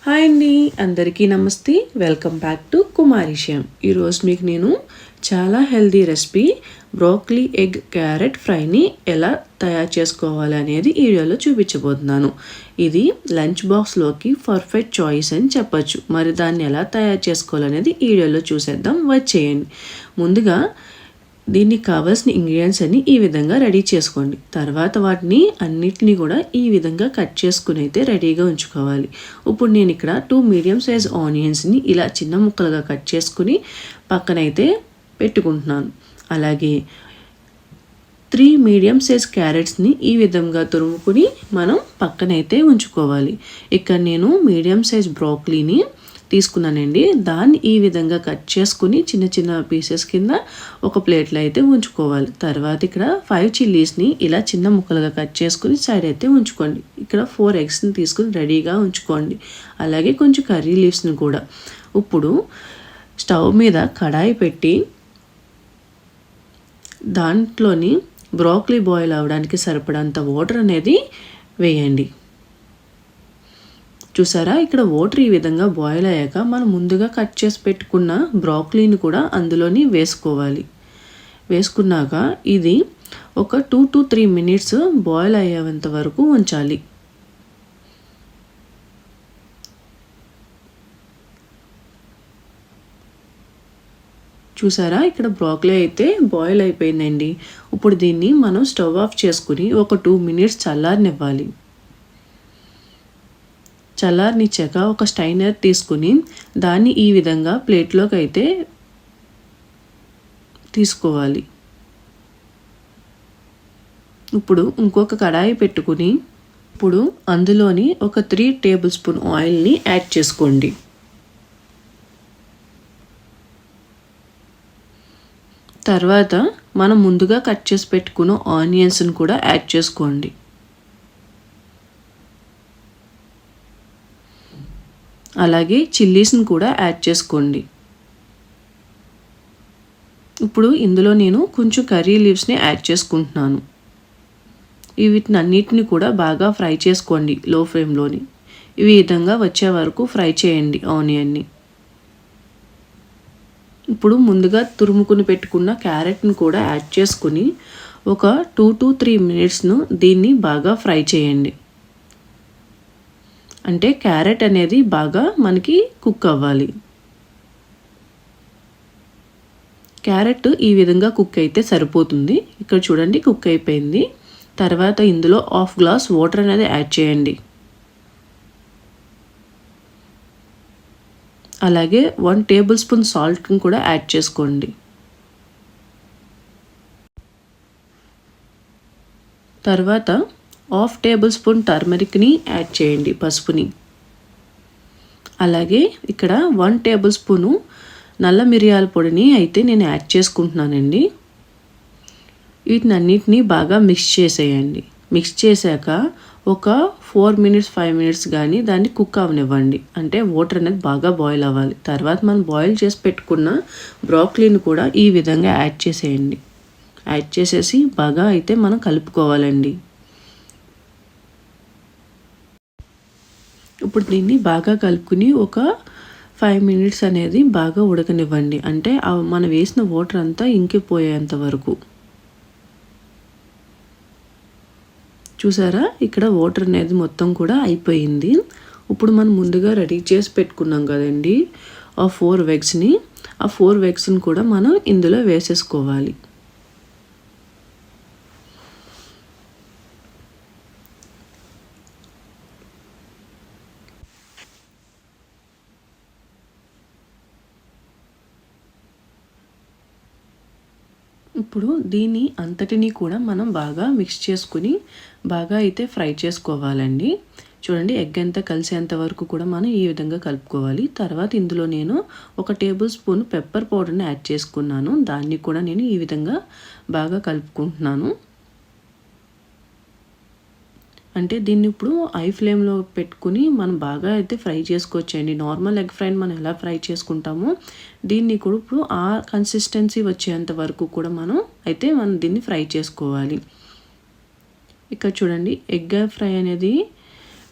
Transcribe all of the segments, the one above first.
Hi అండి, అందరికీ నమస్తే. వెల్కమ్ బ్యాక్ టు కుమారిషయం. ఈరోజు మీకు నేను చాలా healthy recipe broccoli egg carrot ఫ్రైని ఎలా తయారు చేసుకోవాలి అనేది ఈ వీడియోలో చూపించబోతున్నాను. ఇది లంచ్ బాక్స్లోకి పర్ఫెక్ట్ చాయిస్ అని చెప్పచ్చు. మరి దాన్ని ఎలా తయారు చేసుకోవాలనేది ఈ వీడియోలో చూసేద్దాం, వచ్చేయండి. ముందుగా దీనికి కావాల్సిన ఇంగ్రీడియంట్స్ అన్ని ఈ విధంగా రెడీ చేసుకోండి. తర్వాత వాటిని అన్నిటినీ కూడా ఈ విధంగా కట్ చేసుకుని అయితే రెడీగా ఉంచుకోవాలి. ఇప్పుడు నేను ఇక్కడ 2 మీడియం సైజ్ ఆనియన్స్ని ఇలా చిన్న ముక్కలుగా కట్ చేసుకుని పక్కనైతే పెట్టుకుంటున్నాను. అలాగే 3 మీడియం సైజ్ క్యారెట్స్ని ఈ విధంగా తురుముకుని మనం పక్కనైతే ఉంచుకోవాలి. ఇక్కడ నేను మీడియం సైజ్ బ్రోకలీని తీసుకున్నానండి. దాన్ని ఈ విధంగా కట్ చేసుకుని చిన్న చిన్న పీసెస్ కింద ఒక ప్లేట్లో అయితే ఉంచుకోవాలి. తర్వాత ఇక్కడ 5 చిల్లీస్ని ఇలా చిన్న ముక్కలుగా కట్ చేసుకుని సైడ్ అయితే ఉంచుకోండి. ఇక్కడ 4 ఎగ్స్ని తీసుకుని రెడీగా ఉంచుకోండి. అలాగే కొంచెం కర్రీ లీవ్స్ని కూడా. ఇప్పుడు స్టవ్ మీద కడాయి పెట్టి దాంట్లోని బ్రోకలీ బాయిల్ అవ్వడానికి సరిపడంత వాటర్ అనేది వేయండి. చూసారా, ఇక్కడ వాటర్ ఈ విధంగా బాయిల్ అయ్యాక మనం ముందుగా కట్ చేసి పెట్టుకున్న బ్రోకలీని కూడా అందులోని వేసుకోవాలి. వేసుకున్నాక ఇది ఒక 2 to 3 మినిట్స్ బాయిల్ అయ్యేంత వరకు ఉంచాలి. చూసారా, ఇక్కడ బ్రోకలీ అయితే బాయిల్ అయిపోయిందండి. ఇప్పుడు దీన్ని మనం స్టవ్ ఆఫ్ చేసుకుని ఒక 2 మినిట్స్ చల్లారనివ్వాలి. చల్లారనిచ్చాక ఒక స్టైనర్ తీసుకుని దాన్ని ఈ విధంగా ప్లేట్లోకి అయితే తీసుకోవాలి. ఇప్పుడు ఇంకొక కడాయి పెట్టుకుని ఇప్పుడు అందులోని ఒక 3 టేబుల్ స్పూన్ ఆయిల్ని యాడ్ చేసుకోండి. తర్వాత మనం ముందుగా కట్ చేసి పెట్టుకున్న ఆనియన్స్ని కూడా యాడ్ చేసుకోండి. అలాగే చిల్లీస్ని కూడా యాడ్ చేసుకోండి. ఇప్పుడు ఇందులో నేను కొంచెం కర్రీ లీవ్స్ని యాడ్ చేసుకుంటున్నాను. వీటిని అన్నిటిని కూడా బాగా ఫ్రై చేసుకోండి లో ఫ్లేమ్లోని. ఈ విధంగా వచ్చే వరకు ఫ్రై చేయండి ఆనియన్ని. ఇప్పుడు ముందుగా తురుముకుని పెట్టుకున్న క్యారెట్ని కూడా యాడ్ చేసుకుని ఒక 2 to 3 మినిట్స్ను దీన్ని బాగా ఫ్రై చేయండి. అంటే క్యారెట్ అనేది బాగా మనకి కుక్ అవ్వాలి. క్యారెట్ ఈ విధంగా కుక్ అయితే సరిపోతుంది. ఇక్కడ చూడండి, కుక్ అయిపోయింది. తర్వాత ఇందులో 1/2 గ్లాస్ వాటర్ అనేది యాడ్ చేయండి. అలాగే 1 టేబుల్ స్పూన్ సాల్ట్ని కూడా యాడ్ చేసుకోండి. తర్వాత 1/2 టేబుల్ స్పూన్ టర్మరిక్ని యాడ్ చేయండి, పసుపుని. అలాగే ఇక్కడ 1 టేబుల్ స్పూను నల్ల మిరియాల పొడిని అయితే నేను యాడ్ చేసుకుంటున్నానండి. వీటిని అన్నిటినీ బాగా మిక్స్ చేసేయండి. మిక్స్ చేశాక ఒక 4 మినిట్స్ 5 మినిట్స్ కానీ దాన్ని కుక్ అవనివ్వండి. అంటే వాటర్ అనేది బాగా బాయిల్ అవ్వాలి. తర్వాత మనం బాయిల్ చేసి పెట్టుకున్న బ్రోకలీని కూడా ఈ విధంగా యాడ్ చేసేయండి. యాడ్ చేసేసి బాగా అయితే మనం కలుపుకోవాలండి. ఇప్పుడు దీన్ని బాగా కలుపుకుని ఒక 5 మినిట్స్ అనేది బాగా ఉడకనివ్వండి. అంటే మనం వేసిన వాటర్ అంతా ఇంకిపోయేంత వరకు. చూసారా, ఇక్కడ వాటర్ అనేది మొత్తం కూడా అయిపోయింది. ఇప్పుడు మనం ముందుగా రెడీ చేసి పెట్టుకున్నాం కదండి ఆ 4 ఎగ్స్ని. ఆ 4 ఎగ్స్ని కూడా మనం ఇందులో వేసేసుకోవాలి. ఇప్పుడు దీన్ని అంతటినీ కూడా మనం బాగా మిక్స్ చేసుకుని బాగా అయితే ఫ్రై చేసుకోవాలండి. చూడండి, ఎగ్ అంతా కలిసేంత వరకు కూడా మనం ఈ విధంగా కలుపుకోవాలి. తర్వాత ఇందులో నేను 1 టేబుల్ స్పూన్ పెప్పర్ పౌడర్ని యాడ్ చేసుకున్నాను. దాన్ని కూడా నేను ఈ విధంగా బాగా కలుపుకుంటున్నాను. అంటే దీన్ని ఇప్పుడు హై ఫ్లేమ్లో పెట్టుకుని మనం బాగా అయితే ఫ్రై చేసుకోవచ్చండి. నార్మల్ ఎగ్ ఫ్రైని మనం ఎలా ఫ్రై చేసుకుంటామో దీన్ని కూడా ఇప్పుడు ఆ కన్సిస్టెన్సీ వచ్చేంత వరకు కూడా మనం దీన్ని ఫ్రై చేసుకోవాలి. ఇక్కడ చూడండి, ఎగ్ ఫ్రై అనేది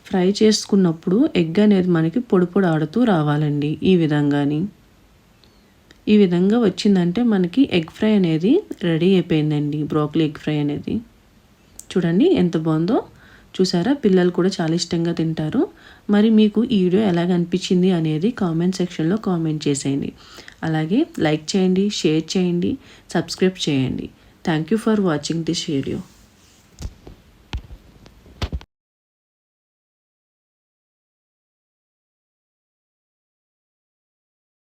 ఫ్రై చేసుకున్నప్పుడు ఎగ్ అనేది మనకి పొడి పొడి ఆడుతూ రావాలండి. ఈ విధంగా వచ్చిందంటే మనకి ఎగ్ ఫ్రై అనేది రెడీ అయిపోయిందండి. బ్రోకలీ ఎగ్ ఫ్రై అనేది చూడండి ఎంత బాగుందో. చూసారా, పిల్లలు కూడా చాలా ఇష్టంగా తింటారు. మరి మీకు ఈ వీడియో ఎలాగ అనిపించింది అనేది కామెంట్ సెక్షన్లో కామెంట్ చేసేయండి. అలాగే లైక్ చేయండి, షేర్ చేయండి, సబ్స్క్రైబ్ చేయండి. Thank you for watching this video.